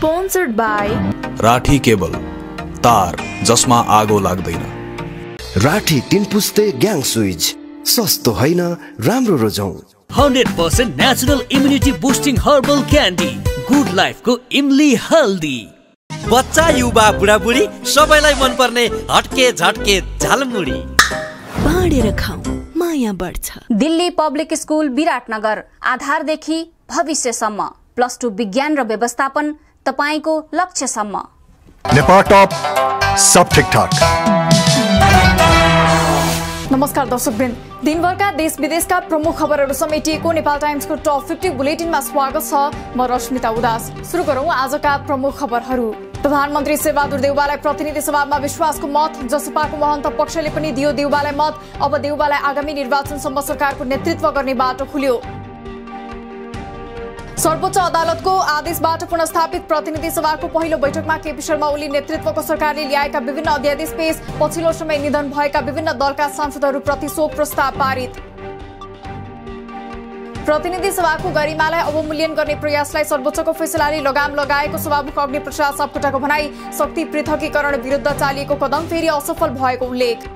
Sponsored by Rathi cable, तार जसमा आगो लाग्दैन। राठी 3 पुस्ते ग्याङ स्विच, सस्तो हैन, राम्रो रोजौं। 100% natural immunity boosting herbal candy, good life को इमली हल्दी। बच्चा युवा बुढाबुढी सबैलाई मन पर्ने हटके झटके झालमुडी। बाँडेर खाऊ माया बढ्छ। दिल्ली पब्लिक स्कुल विराटनगर, आधारदेखि भविष्यसम्म +2 विज्ञान र व्यवस्थापन तपाईको लक्ष्यसम्म। नेपाल टप सब ठिकठाक। नमस्कार दर्शकवृन्द, दिनभरका देश विदेशका प्रमुख खबरहरू समेटिएको नेपाल टाइम्सको टप 50 बुलेटिनमा स्वागत छ। म रश्मिता उदास। सुरु गरौँ आजका प्रमुख खबरहरू। प्रधानमन्त्री शेरबहादुर देउवालाई प्रतिनिधि सभामा विश्वासको मत, जसपाको महन्त पक्षले पनि दियो देउवालाई मत। अब देउवालाई आगामी निर्वाचनसम्म सरकारको नेतृत्व गर्ने बाटो खुल्यो। सर्वोच्च अदालतको आदेशबाट पुनर्स्थापित प्रतिनिधि सभाको पहिलो बैठकमा केपी शर्मा ओली नेतृत्वको सरकारले ल्याएका विभिन्न अध्यादेश पेश। पछिल्लो समय निधन भएका विभिन्न दलका सांसदहरूप्रति शोक प्रस्ताव पारित। प्रतिनिधि सभाको गरिमालाई अवमूल्यन गर्ने प्रयासलाई सर्वोच्चको फैसलाले लगाम लगाएको सभामुख अग्निप्रसाद सापकोटाको भनाई। शक्ति पृथकीकरण विरुद्ध चालिएको कदम फेरि असफल भएको उल्लेख।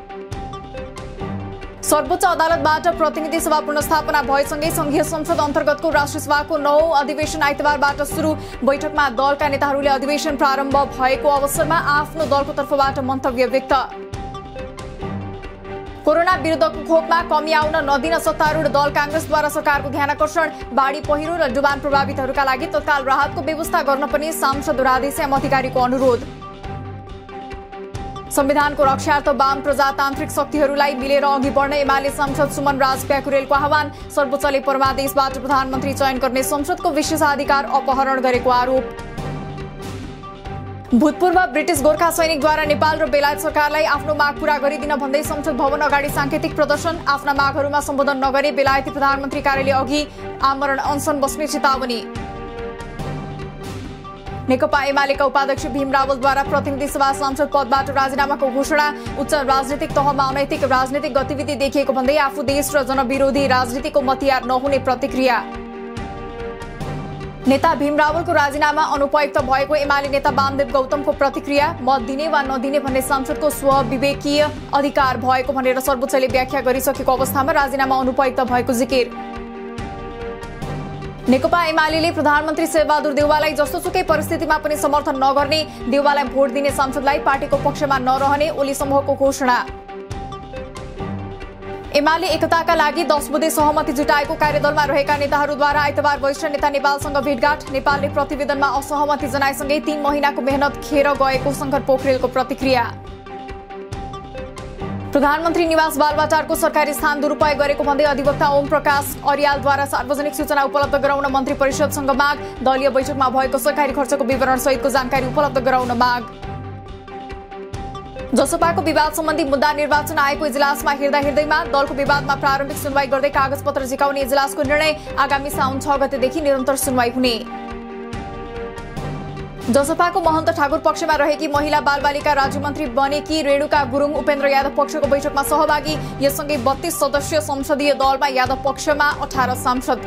सर्वोच्च अदालतबाट प्रतिनिधि सभा पुनर्स्थापना भएसँगै संघीय संसद अन्तर्गतको राष्ट्रिय सभाको 9औं अधिवेशन आइतबारबाट सुरु। बैठकमा दलका नेताहरूले अधिवेशन प्रारम्भ भएको अवसरमा आफ्नो दलको तर्फबाट मन्तव्य व्यक्त। कोरोना विरुद्धको खोपमा कमी आउन नदिन सत्तारूढ दल कांग्रेसद्वारा सरकारको ध्यानकर्षण। बाढी पहिरो र डुबान प्रभावितहरूका लागि तत्काल राहतको व्यवस्था गर्न पनि सांसद राधेश्याम अधिकारीको अनुरोध। संविधानको रक्षार्थ वाम प्रजातान्त्रिक शक्तिहरूलाई मिलेर अघि बढ्न एमाले सांसद सुमन राज प्याकुरेलको आह्वान। सर्वोच्चले परमादेशबाट प्रधानमन्त्री चयन गर्ने संसदको विशेषाधिकार अपहरण गरेको आरोप। भूतपूर्व ब्रिटिश गोर्खा सैनिकद्वारा नेपाल र बेलायत सरकारलाई आफ्नो माग पूरा गरिदिन भन्दै संसद भवन अगाडि सांकेतिक प्रदर्शन। आफ्ना मागहरूमा सम्बोधन नगरे बेलायती प्रधानमन्त्री कार्यालय अघि आमरण अनसन बस्ने चेतावनी। नेकपा एमालेका उपाध्यक्ष भीम रावलद्वारा प्रतिनिधि सभा सांसद पदबाट राजीनामाको घोषणा। उच्च राजनीतिक तहमा अनैतिक राजनीतिक गतिविधि देखिएको भन्दै आफू देश र जनविरोधी राजनीतिको मतियार नहुने प्रतिक्रिया। नेता भीम रावलको राजीनामा अनुपयुक्त भएको एमाले नेता वामदेव गौतमको प्रतिक्रिया। मत दिने वा नदिने भन्ने सांसदको स्वविवेकीय अधिकार भएको भनेर सर्वोच्चले व्याख्या गरिसकेको अवस्थामा राजीनामा अनुपयुक्त भएको जिकिर। नेकपा एमाले प्रधानमन्त्री शेरबहादुर देउवालाई जस्तोसुकै परिस्थितिमा पनि समर्थन नगर्ने, देउवालाई भोट दिने सांसदलाई पार्टीको पक्षमा नरहने ओली समूहको घोषणा। एमाले एकताका लागि 10 बुँदे सहमति जुटाएको कार्यदलमा रहेका नेताहरूद्वारा आइतबार वरिष्ठ नेता नेपालसँग भेटघाट। नेपालले प्रतिवेदनमा असहमति जनाएसँगै 3 महिनाको मेहनत खेर गएको शंकर पोखरेलको प्रतिक्रिया। प्रधानमन्त्री निवास बालबाटारको सरकारी स्थान दुरुपयोग गरेको भन्दै अधिवक्ता ओम प्रकाश अर्यालद्वारा सार्वजनिक सूचना उपलब्ध गराउन मन्त्री परिषदसँग माग। दलीय बैठकमा भएको सरकारी खर्चको विवरण सहितको जानकारी उपलब्ध गराउन माग। जसपाको विवाद सम्बन्धी मुद्दा निर्वाचन आयोगको इजलासमा हेर्दैमा दलको विवादमा प्रारम्भिक सुनवाई गर्दै कागजपत्र झिकाउने इजलासको निर्णय। आगामी साउन 6 गतेदेखि निरन्तर सुनवाई हुने। जसपाको महन्त ठाकुर पक्षमा रहेकी महिला बालबालिका राज्यमन्त्री बनेकी रेणुका गुरुङ उपेन्द्र यादव पक्षको बैठकमा सहभागी। यससँगै 32 सदस्यीय संसदीय दलमा यादव पक्षमा 18 सांसद।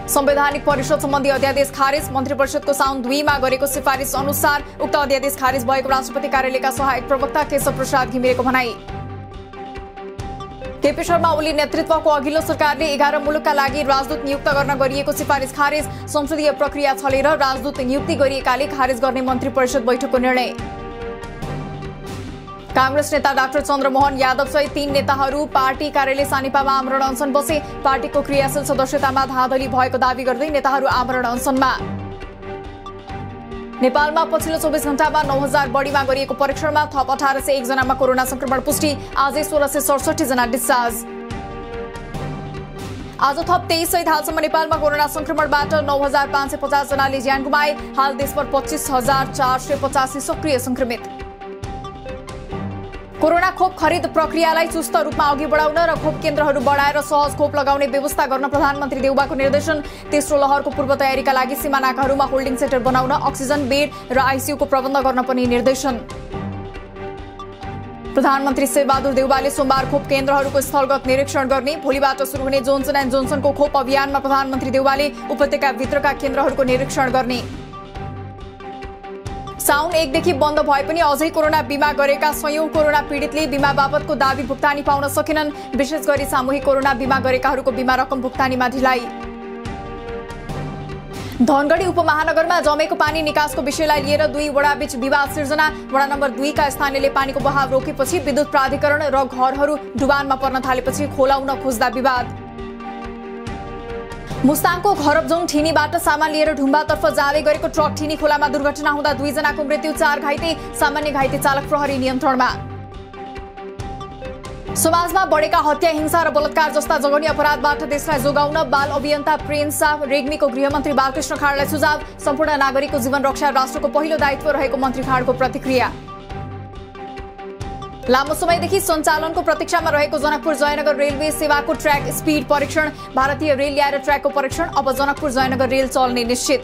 संवैधानिक परिषद सम्बन्धी अध्यादेश खारेज। मन्त्री परिषदको साउन 2 मा गरेको सिफारिस अनुसार उक्त अध्यादेश खारेज भएको राष्ट्रपति कार्यालयका सहायक प्रवक्ता केशव प्रसाद घिमिरेको भनाई। केपी शर्मा ओली नेतृत्वको अघिल्लो सरकारले 11 मुलुकका लागि राजदूत नियुक्त गर्न गरिएको सिफारिस खारेज। संसदीय प्रक्रिया छलेर राजदूत नियुक्ति गरिएकाले खारेज गर्ने मन्त्री परिषद बैठकको निर्णय। कांग्रेस नेता डाक्टर चन्द्रमोहन यादव सहित 3 नेताहरू पार्टी कार्यालय सानिपामा आमरण अनसन बसे। पार्टीको क्रियाशील सदस्यतामा धाँधली भएको दावी गर्दै नेताहरू आमरण अनसनमा। नेपालमा पछिल्लो 24 घण्टामा 9000 बढीमा गरिएको परीक्षणमा थप 1801 जनामा कोरोना संक्रमण पुष्टि। आजै 1667 जना डिस्चार्ज। आज थप 23 सहित हालसम्म नेपालमा कोरोना संक्रमणबाट 9550 जनाले ज्यान गुमाए। हाल देशभर 25485 सक्रिय संक्रमित। कोरोना खोप खरिद प्रक्रियालाई चुस्त रूपमा अघि बढाउन र खोप केन्द्रहरू बढाएर सहज खोप लगाउने व्यवस्था गर्न प्रधानमन्त्री देउवाको निर्देशन। तेस्रो लहरको पूर्व तयारीका लागि सीमा नाकाहरूमा होल्डिङ सेन्टर बनाउन, अक्सिजन बेड र आइसियूको प्रबन्ध गर्न पनि निर्देशन। प्रधानमन्त्री शेरबहादुर देउवाले सोमबार खोप केन्द्रहरूको स्थलगत निरीक्षण गर्ने। भोलिबाट सुरु हुने जोन्सन एन्ड जोन्सनको खोप अभियानमा प्रधानमन्त्री देउवाले उपत्यकाभित्रका केन्द्रहरूको निरीक्षण गर्ने। साउन 1 देखि बन्द भए पनि अझै कोरोना बिमा गरेका सयौं कोरोना पीडितले बिमा बापतको दाबी भुक्तानी पाउन सकेनन्। विशेष गरी सामूहिक कोरोना बिमा गरेकाहरूको बिमा रकम भुक्तानीमा ढिलाइ। धनगढी उपमहानगरमा जमेको पानी निकासको विषयलाई लिएर 2 वडाबीच विवाद सिर्जना। वडा नम्बर 2 का स्थानीयले पानीको बहाव रोकेपछि विद्युत प्राधिकरण र घरहरू डुबानमा पर्न थालेपछि खोलाउन खोज्दा विवाद। मुस्ताङको घरबजोङ ठिनीबाट सामान लिएर ढुम्बातर्फ जाँदै गरेको ट्रक ठिनी खोलामा दुर्घटना हुँदा 2 जनाको मृत्यु, 4 घाइते। सामान्य घाइते चालक प्रहरी नियन्त्रणमा। समाजमा बढेका हत्या, हिंसा र बलात्कार जस्ता जघन्य अपराधबाट देशलाई जोगाउन बाल अभियन्ता प्रेम शाह रेग्मीको गृहमन्त्री बालकृष्ण खाडलाई सुझाव। सम्पूर्ण नागरिकको जीवन रक्षा राष्ट्रको पहिलो दायित्व रहेको मन्त्री खाडको प्रतिक्रिया। लामो समयदेखि सञ्चालनको प्रतीक्षामा रहेको जनकपुर जयनगर रेलवे सेवाको ट्र्याक स्पिड परीक्षण। भारतीय रेल ल्याएर ट्र्याकको परीक्षण। अब जनकपुर जयनगर रेल चल्ने निश्चित।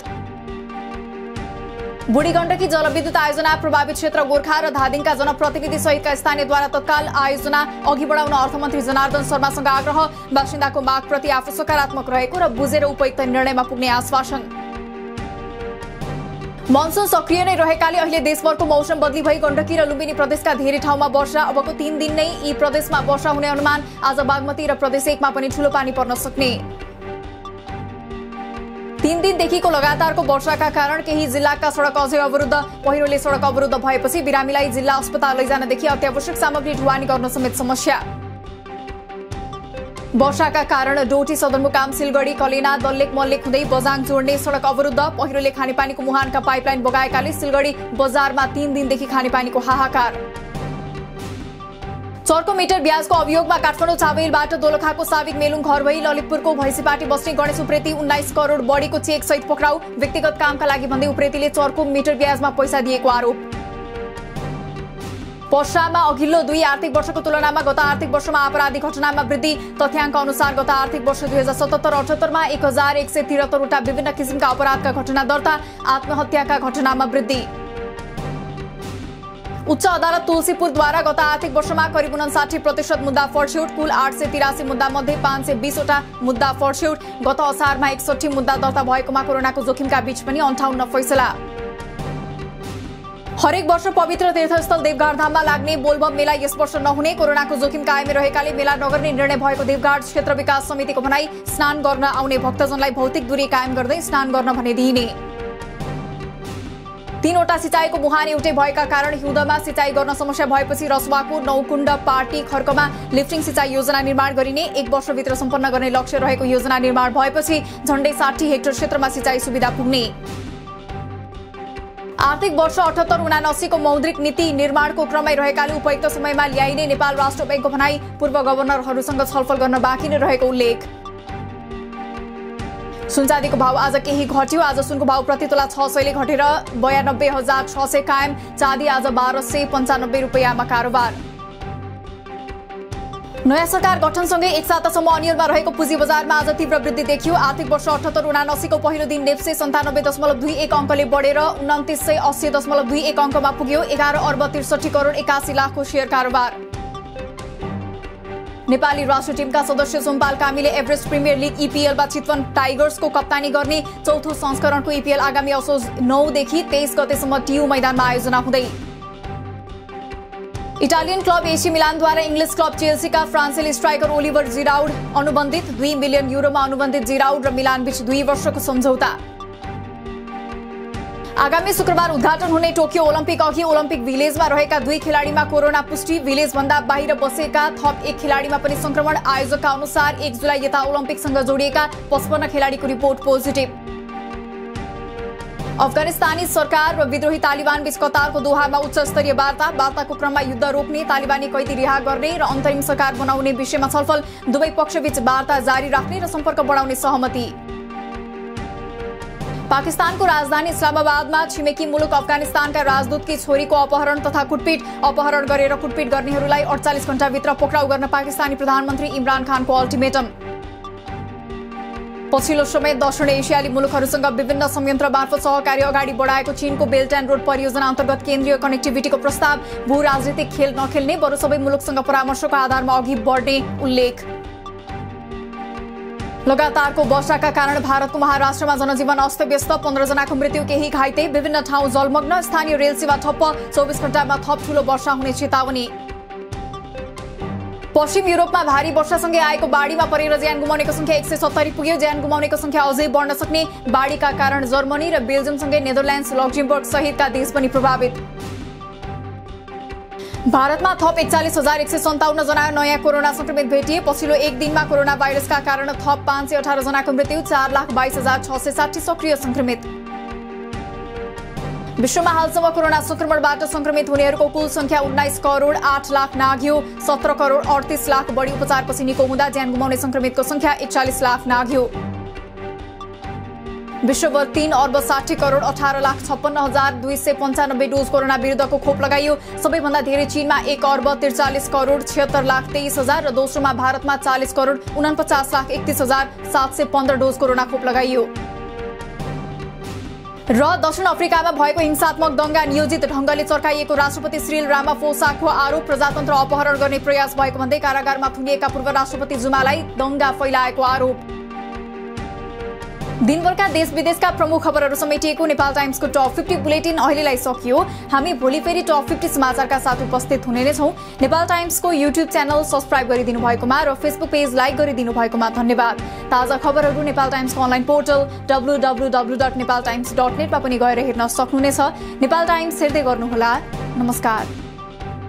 बुढी गण्डकी जलविद्युत आयोजना प्रभावित क्षेत्र गोर्खा र धादिङका जनप्रतिनिधि सहितका स्थानीयद्वारा तत्काल आयोजना अघि बढाउन अर्थमन्त्री जनार्दन शर्मासँग आग्रह। बासिन्दाको मागप्रति आफू सकारात्मक रहेको र बुझेर उपयुक्त निर्णयमा पुग्ने आश्वासन। मनसुन सक्रिय नै रहेकाले अहिले देशभरको मौसम बदली भई गण्डकी र लुम्बिनी प्रदेशका धेरै ठाउँमा वर्षा। अबको 3 दिन नै यी प्रदेशमा वर्षा हुने अनुमान। आज बागमती र प्रदेश 1 मा पनि ठूलो पानी पर्न सक्ने। 3 दिनदेखिको लगातारको वर्षाका कारण केही जिल्लाका सडक अझै अवरुद्ध। पहिरोले सडक अवरुद्ध भएपछि बिरामीलाई जिल्ला अस्पताल लैजानदेखि अत्यावश्यक सामग्री ढुवानी गर्न समेत समस्या। वर्षाका कारण डोटी सदरमुकाम सिलगढी कलेना दल्लेक मल्लेक हुँदै बजाङ जोड्ने सडक अवरुद्ध। पहिरोले खानेपानीको मुहानका पाइपलाइन बगाएकाले सिलगढी बजारमा 3 दिनदेखि खानेपानीको हाहाकार। चर्को मिटर ब्याजको अभियोगमा काठमाडौँ चाबेलबाट दोलखाको साविक मेलुङ घर भई ललितपुरको भैँसीपाटी बस्ने गणेश उप्रेती 19 करोड बढीको चेक सहित पक्राउ। व्यक्तिगत कामका लागि भन्दै उप्रेतीले चर्को मिटर ब्याजमा पैसा दिएको आरोप। पर्सामा अघिल्लो 2 आर्थिक वर्षको तुलनामा गत आर्थिक वर्षमा आपराधिक घटनामा वृद्धि। तथ्याङ्क अनुसार गत आर्थिक वर्ष 2077-78 मा 1173 वटा विभिन्न किसिमका अपराधका घटना दर्ता। आत्महत्याका घटनामा वृद्धि। उच्च अदालत तुलसीपुरद्वारा गत आर्थिक वर्षमा करिब 59% मुद्दा फर्स्यौट। कुल 883 मुद्दा मध्ये 520 वटा मुद्दा फर्स्यौट। गत असारमा 61 मुद्दा दर्ता भएकोमा कोरोनाको जोखिमका बीच पनि 58 फैसला। हरेक वर्ष पवित्र तीर्थस्थल देवघाट धाममा लाग्ने बोलबम मेला यस वर्ष नहुने। कोरोनाको जोखिम कायमै रहेकाले मेला नगर्ने निर्णय भएको देवघाट क्षेत्र विकास समितिको भनाई। स्नान गर्न आउने भक्तजनलाई भौतिक दूरी कायम गर्दै स्नान गर्न भने दिइने। 3 वटा सिँचाइको मुहान एउटै भएका कारण हिउँदमा सिँचाइ गर्न समस्या भएपछि रसुवाको नौकुण्ड पार्टी खर्कमा लिफ्टिङ सिँचाइ योजना निर्माण गरिने। 1 वर्षभित्र सम्पन्न गर्ने लक्ष्य रहेको योजना निर्माण भएपछि झण्डै 60 हेक्टर क्षेत्रमा सिँचाइ सुविधा पुग्ने। आर्थिक वर्ष 78-79 को मौद्रिक नीति निर्माणको क्रममै रहेकाले उपयुक्त समयमा ल्याइने नेपाल राष्ट्र बैंकको भनाई। पूर्व गभर्नरहरूसँग छलफल गर्न बाँकी नै रहेको उल्लेख। सुनचाँदीको भाव आज केही घट्यो। आज सुनको भाव प्रति तोला 600 ले घटेर 92,600 कायम। चाँदी आज 1295 रुपैयाँमा कारोबार। नयाँ सरकार गठनसँगै एक सातासम्म अनियलमा रहेको पुँजी बजारमा आज तीव्र वृद्धि देखियो। आर्थिक वर्ष 78-79 को पहिलो दिन नेप्से 97.21 अङ्कले बढेर 2980.21 अङ्कमा पुग्यो। 11 अर्ब 63 करोड 81 लाखको शेयर कारोबार। नेपाली राष्ट्रिय टिमका सदस्य सोमपाल कामीले एभरेस्ट प्रिमियर लिग इपिएलमा चितवन टाइगर्सको कप्तानी गर्ने। चौथो संस्करणको इपिएल आगामी असोज 9 देखि 23 गतेसम्म टियु मैदानमा आयोजना हुँदै। इटालियन क्लब एसी मिलानद्वारा इंग्लिश क्लब चेल्सीका फ्रान्सेली स्ट्राइकर ओलिभर जिराउड अनुबन्धित। 2 मिलियन युरोमा अनुबन्धित जिराउड र मिलान बीच 2 वर्षको सम्झौता। आगामी शुक्रबार उद्घाटन हुने टोकियो ओलम्पिक अघि ओलम्पिक भिलेजमा रहेका 2 खेलाडीमा कोरोना पुष्टि। भिलेज भन्दा बाहिर बसेका थप 1 खेलाडीमा पनि संक्रमण। आयोजकका अनुसार 1 जुलाई यता ओलम्पिकसँग जोडिएका 55 खेलाडीको रिपोर्ट पोजिटिभ। अफगानिस्तानी सरकार र विद्रोही तालिबान बीच कतारको दोहामा उच्च स्तरीय वार्ताको क्रममा युद्ध रोक्ने, तालिबानी कैदी रिहा गर्ने र अन्तरिम सरकार बनाउने विषयमा छलफल। दुवै पक्षबीच वार्ता जारी राख्ने र सम्पर्क बढाउने सहमति। पाकिस्तानको राजधानी इस्लामाबादमा छिमेकी मुलुक अफगानिस्तानका राजदूतकी छोरीको अपहरण तथा कुटपिट। अपहरण गरेर कुटपिट गर्नेहरूलाई 48 घण्टाभित्र पक्राउ गर्न पाकिस्तानी प्रधानमन्त्री इमरान खानको अल्टिमेटम। पछिल्लो समय दक्षिण एसियाली मुलुकहरूसँग विभिन्न संयन्त्र मार्फत सहकारी अगाडि बढाएको चीनको बेल्ट एन्ड रोड परियोजना अन्तर्गत केन्द्रीय कनेक्टिभिटीको प्रस्ताव भू राजनीतिक खेल नखेल्ने बरु सबै मुलुकसँग परामर्शको आधारमा अघि बढ्ने उल्लेख। लगातारको वर्षाका कारण भारतको महाराष्ट्रमा जनजीवन अस्तव्यस्त, 15 जनाको मृत्यु, केही घाइते, विभिन्न ठाउँ जलमग्न, स्थानीय रेल सेवा ठप्प, 24 घण्टामा थप ठूलो वर्षा हुने चेतावनी। पश्चिम युरोपमा भारी वर्षासँगै आएको बाढीमा परेर ज्यान गुमाउनेको संख्या 170 पुग्यो। ज्यान गुमाउनेको संख्या अझै बढ्न सक्ने। बाढीका कारण जर्मनी र बेल्जियमसँगै नेदरल्यान्ड्स, लक्जमबर्ग सहितका देश पनि प्रभावित। भारतमा थप 41,157 जना नयाँ कोरोना संक्रमित भेटिए। पछिल्लो एक दिनमा कोरोना भाइरसका कारण थप 518 जनाको मृत्यु, 4,22,660 सक्रिय संक्रमित। विश्वमा हालसम्म कोरोना संक्रमणबाट संक्रमित हुनेहरूको कुल संख्या 19 करोड 8 लाख नाघ्यो। 17 करोड 38 लाख बढी उपचारपछि निको हुँदा ज्यान गुमाउने संक्रमितको संख्या 41 लाख नाघ्यो। विश्वभर 3 अर्ब 60 करोड 18 लाख 56,295 डोज कोरोना विरुद्धको खोप लगाइयो। सबैभन्दा धेरै चीनमा 1 अर्ब 43 करोड 76 लाख 23,000 र दोस्रोमा भारतमा 40 करोड 49 लाख 31,715 डोज कोरोना खोप लगाइयो। र दक्षिण अफ्रिकामा भएको हिंसात्मक दंगा नियोजित ढंगले चर्काइएको राष्ट्रपति सिरिल रामाफोसाको आरोप, प्रजातन्त्र अपहरण गर्ने प्रयास भएको भन्दै कारागारमा थुनिएका पूर्व राष्ट्रपति जुमालाई दंगा फैलाएको आरोप। दिनभरका देश विदेशका प्रमुख खबरहरू समेटिएको नेपाल टाइम्सको टप 50 बुलेटिन अहिलेलाई सकियो। हामी भोलि फेरि टप 50 समाचारका साथ उपस्थित हुने नै छौं। नेपाल टाइम्सको युट्युब च्यानल सब्स्क्राइब गरिदिनु भएकोमा र फेसबुक पेज लाइक गरिदिनु भएकोमा धन्यवाद। ताजा खबरहरू नेपाल टाइम्सको अनलाइन पोर्टल www.nepaltimes.net मा पनि गएर हेर्न सक्नुहुनेछ। नेपाल टाइम्स हेर्दै गर्नुहोला। नमस्कार।